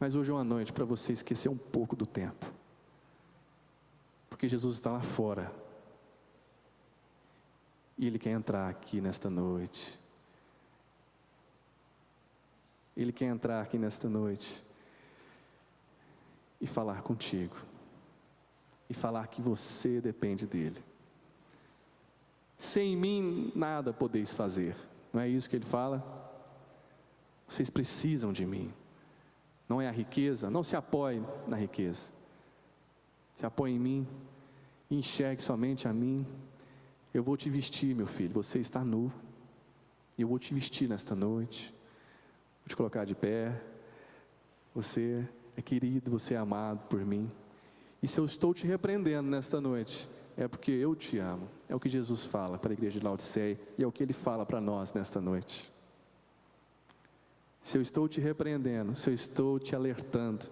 Mas hoje é uma noite para você esquecer um pouco do tempo. Porque Jesus está lá fora. E Ele quer entrar aqui nesta noite. Ele quer entrar aqui nesta noite e falar contigo. E falar que você depende dEle. Sem mim nada podeis fazer. Não é isso que Ele fala? Vocês precisam de mim. Não é a riqueza? Não se apoie na riqueza. Se apoie em mim. E enxergue somente a mim. Eu vou te vestir, meu filho. Você está nu. E eu vou te vestir nesta noite. Vou te colocar de pé. Você é querido, você é amado por mim. E se eu estou te repreendendo nesta noite, é porque eu te amo. É o que Jesus fala para a igreja de Laodiceia. E é o que Ele fala para nós nesta noite. Se eu estou te repreendendo, se eu estou te alertando,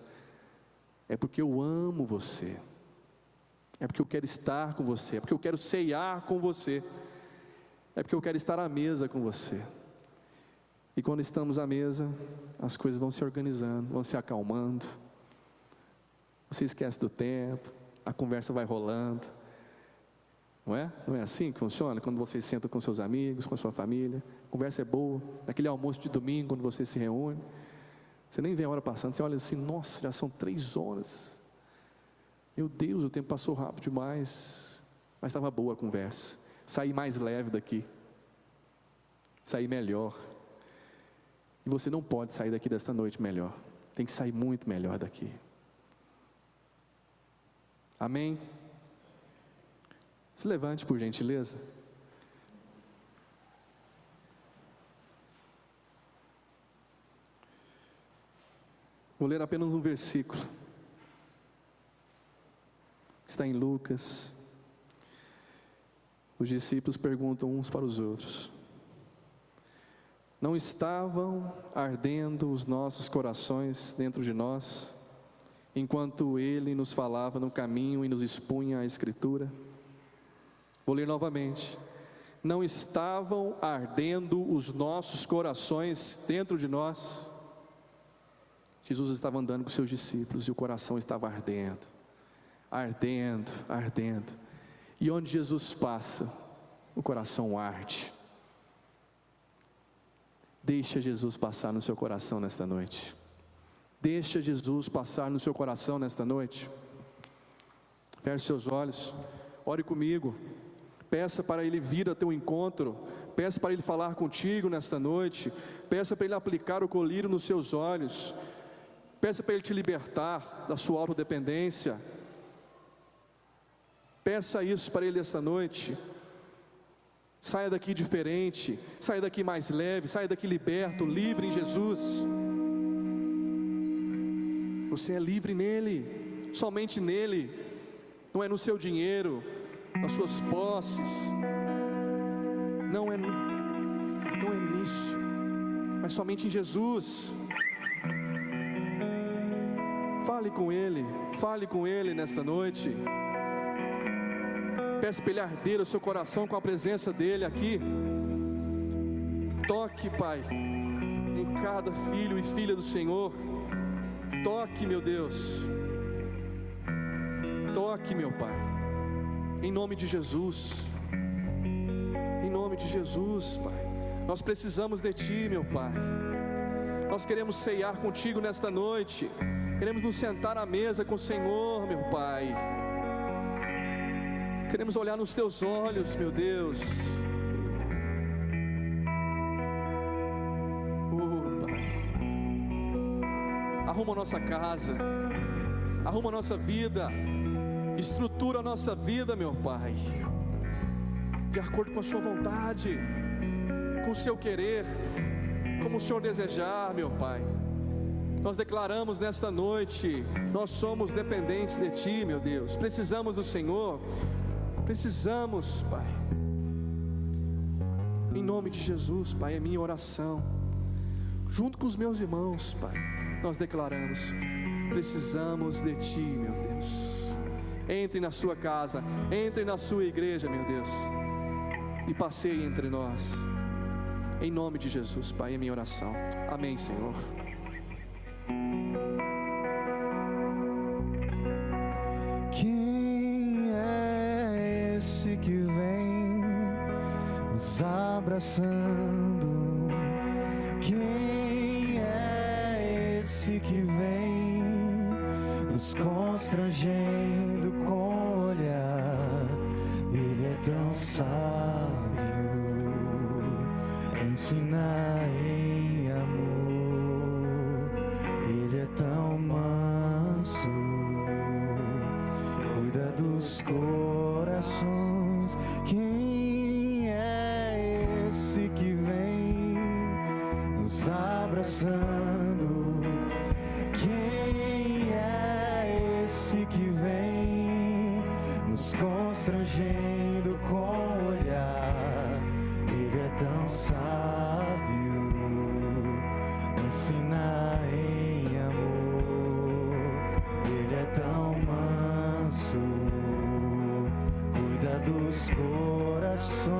é porque eu amo você. É porque eu quero estar com você. É porque eu quero ceiar com você. É porque eu quero estar à mesa com você. E quando estamos à mesa, as coisas vão se organizando, vão se acalmando. Você esquece do tempo, a conversa vai rolando. Não é? Não é assim que funciona? Quando você senta com seus amigos, com a sua família, a conversa é boa. Naquele almoço de domingo, quando você se reúne, você nem vê a hora passando, você olha assim: nossa, já são 3 horas. Meu Deus, o tempo passou rápido demais. Mas estava boa a conversa. Saí mais leve daqui. Saí melhor. E você não pode sair daqui desta noite melhor. Tem que sair muito melhor daqui. Amém? Se levante, por gentileza. Vou ler apenas um versículo. Está em Lucas. Os discípulos perguntam uns para os outros: não estavam ardendo os nossos corações dentro de nós, enquanto Ele nos falava no caminho e nos expunha a Escritura? Vou ler novamente. Não estavam ardendo os nossos corações dentro de nós? Jesus estava andando com seus discípulos e o coração estava ardendo, ardendo, ardendo. E onde Jesus passa, o coração arde. Deixa Jesus passar no seu coração nesta noite. Deixa Jesus passar no seu coração nesta noite. Feche seus olhos, ore comigo. Peça para Ele vir a teu encontro. Peça para Ele falar contigo nesta noite. Peça para Ele aplicar o colírio nos seus olhos. Peça para Ele te libertar da sua autodependência. Peça isso para Ele esta noite. Saia daqui diferente, saia daqui mais leve, saia daqui liberto, livre em Jesus. Você é livre nele, somente nele. Não é no seu dinheiro, nas suas posses, não é nisso, mas somente em Jesus. Fale com Ele nesta noite. Peça para Ele arder o seu coração com a presença dEle aqui. Toque, Pai, em cada filho e filha do Senhor. Toque, meu Deus. Toque, meu Pai, em nome de Jesus. Em nome de Jesus, Pai. Nós precisamos de Ti, meu Pai. Nós queremos ceiar contigo nesta noite. Queremos nos sentar à mesa com o Senhor, meu Pai. Queremos olhar nos Teus olhos, meu Deus. Pai. Arruma a nossa casa, arruma a nossa vida, estrutura a nossa vida, meu Pai, de acordo com a Sua vontade, com o Seu querer, como o Senhor desejar, meu Pai. Nós declaramos nesta noite, nós somos dependentes de Ti, meu Deus, precisamos do Senhor, precisamos, Pai, em nome de Jesus, Pai, é minha oração, junto com os meus irmãos, Pai, nós declaramos, precisamos de Ti, meu Deus. Entre na sua casa, entre na sua igreja, meu Deus, e passeie entre nós, em nome de Jesus, Pai, é minha oração, amém, Senhor. Quem é esse que vem nos abraçando? Quem é esse que vem nos constrangendo com o olhar? Ele é tão sábio, ensina em amor. Ele é tão manso, cuida dos corações. Quem é esse que vem nos abraçando? Quem é esse que vem nos constrangendo com o olhar? Ele é tão sábio, ensina em amor. Ele é tão manso, cuida dos corações.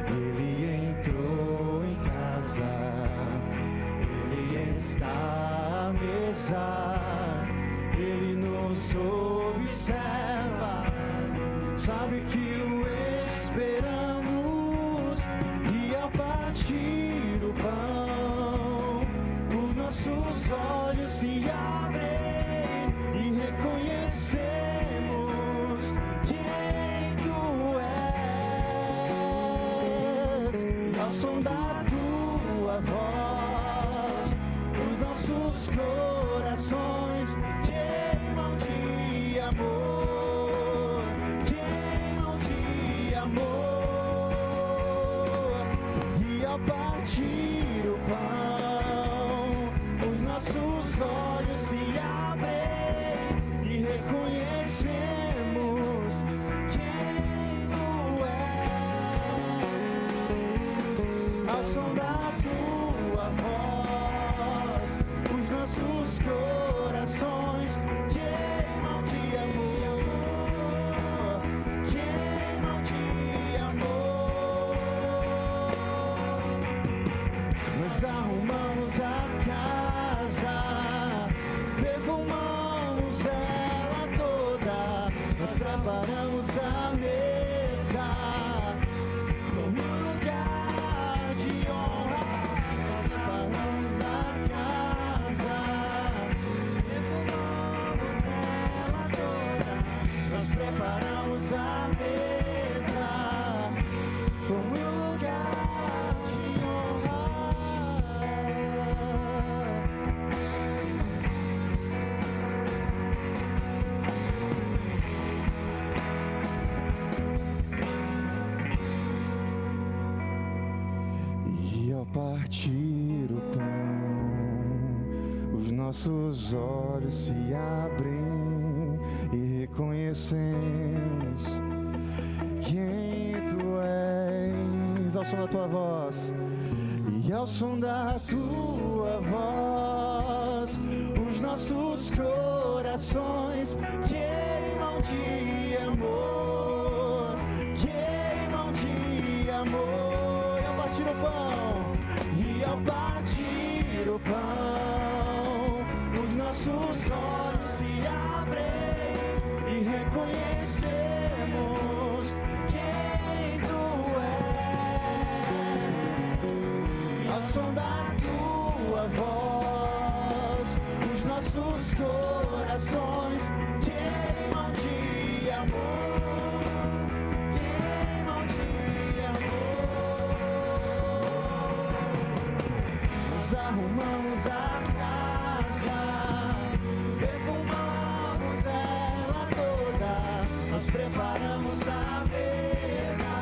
Ele entrou em casa, Ele está à mesa, Ele nos observa, sabe que o esperamos, e ao partir o pão, os nossos olhos se abrem e reconhecemos quem Tu és. Ao som da Tua voz, os nossos corações queimam de amor, queimam de amor. E ao partir o pão, os nossos olhos se abrem e reconhecemos quem Tu és. Ao som da Tua voz, os nossos corações queimam de amor, queimam de amor. Nós arrumamos partir o pão, os nossos olhos se abrem e reconhecemos quem tu és. Ao som da tua voz, e ao som da tua voz, os nossos corações queimam de amor, queimam de amor. E ao partir o pão, e ao partir o pão, os nossos olhos se abrem e reconhecemos quem tu és. Ao som da tua voz, os nossos corações queimam de amor, queimam de amor. Nos arrumamos a casa, perfumamos ela toda, nós preparamos a mesa,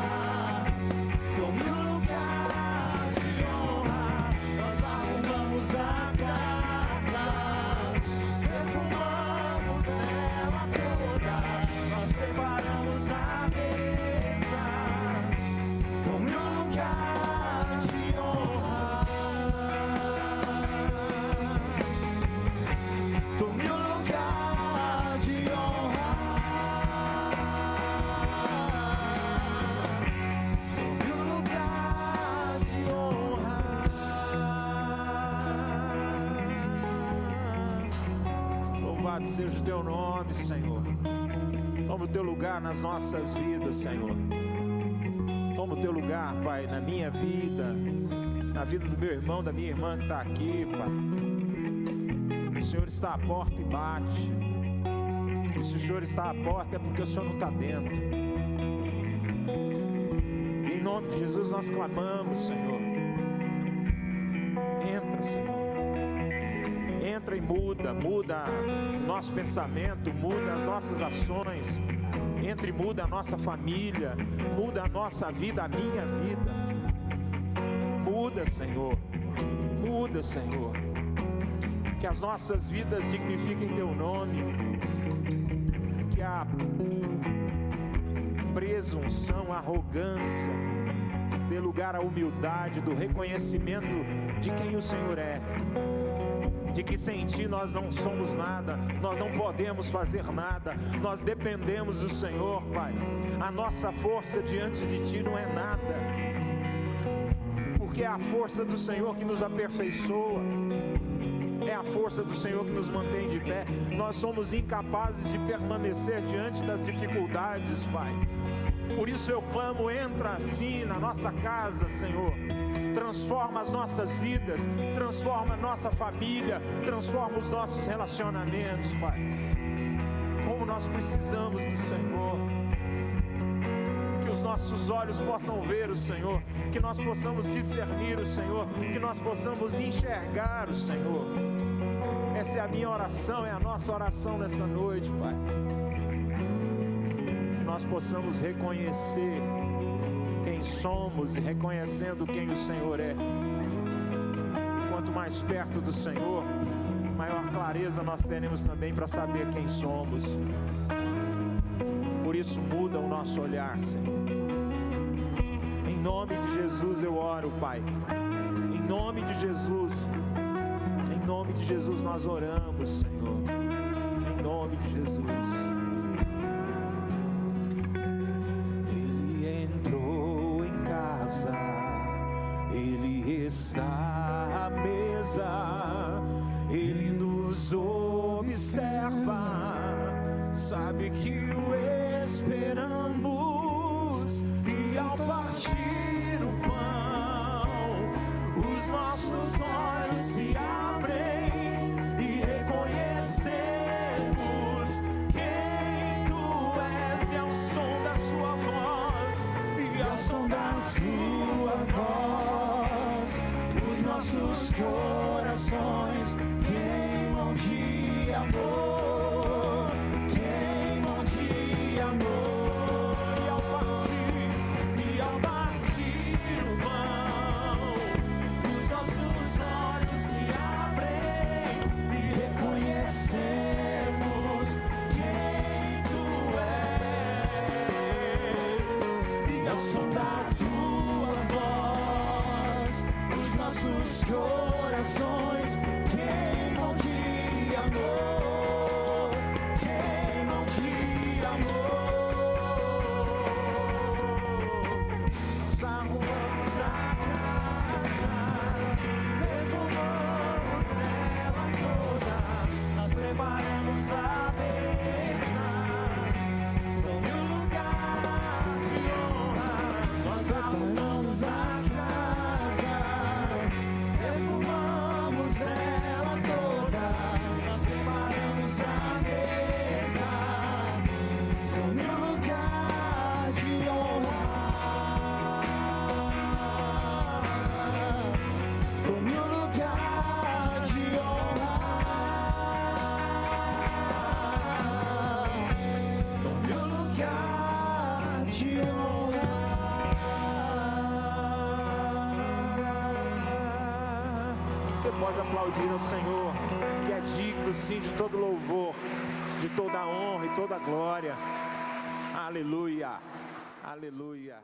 como um lugar de honra. Nós arrumamos a casa, perfumamos ela toda, nós preparamos a mesa, como um lugar de honra. Tome o lugar de honra. Tome o lugar de honra. Louvado seja o teu nome, Senhor. Toma o teu lugar nas nossas vidas, Senhor. Toma o teu lugar, Pai, na minha vida, na vida do meu irmão, da minha irmã que está aqui, Pai. O Senhor está à porta e bate. E se o Senhor está à porta é porque o Senhor não está dentro. E em nome de Jesus nós clamamos, Senhor. Entra, Senhor. Entra e muda o nosso pensamento, muda as nossas ações. Entra e muda a nossa família, muda a nossa vida, a minha vida. Muda, Senhor. Muda, Senhor. Que as nossas vidas dignifiquem teu nome, que a presunção, a arrogância dê lugar à humildade, do reconhecimento de quem o Senhor é, de que sem ti nós não somos nada, nós não podemos fazer nada, nós dependemos do Senhor, Pai. A nossa força diante de ti não é nada, porque é a força do Senhor que nos aperfeiçoa. É a força do Senhor que nos mantém de pé. Nós somos incapazes de permanecer diante das dificuldades, Pai. Por isso eu clamo, entra assim na nossa casa, Senhor. Transforma as nossas vidas, transforma a nossa família, transforma os nossos relacionamentos, Pai. Como nós precisamos do Senhor. Que os nossos olhos possam ver o Senhor, que nós possamos discernir o Senhor, que nós possamos enxergar o Senhor. Essa é a minha oração, é a nossa oração nessa noite, Pai. Que nós possamos reconhecer quem somos e reconhecendo quem o Senhor é. Quanto mais perto do Senhor, maior clareza nós teremos também para saber quem somos. Por isso muda o nosso olhar, Senhor. Em nome de Jesus eu oro, Pai. Em nome de Jesus. Em nome de Jesus nós oramos, Senhor. Em nome de Jesus. Ele entrou em casa, Ele está à mesa, Ele nos observa, sabe que o esperamos, e ao partir o pão, os nossos olhos se abrem e reconhecemos quem tu és, e ao som da sua voz, e ao som da sua voz, os nossos corações queimam de amor, queimam de amor. E ao partir o pão, os nossos te honrar. Você pode aplaudir ao Senhor, que é digno sim de todo louvor, de toda honra e toda glória. Aleluia, aleluia.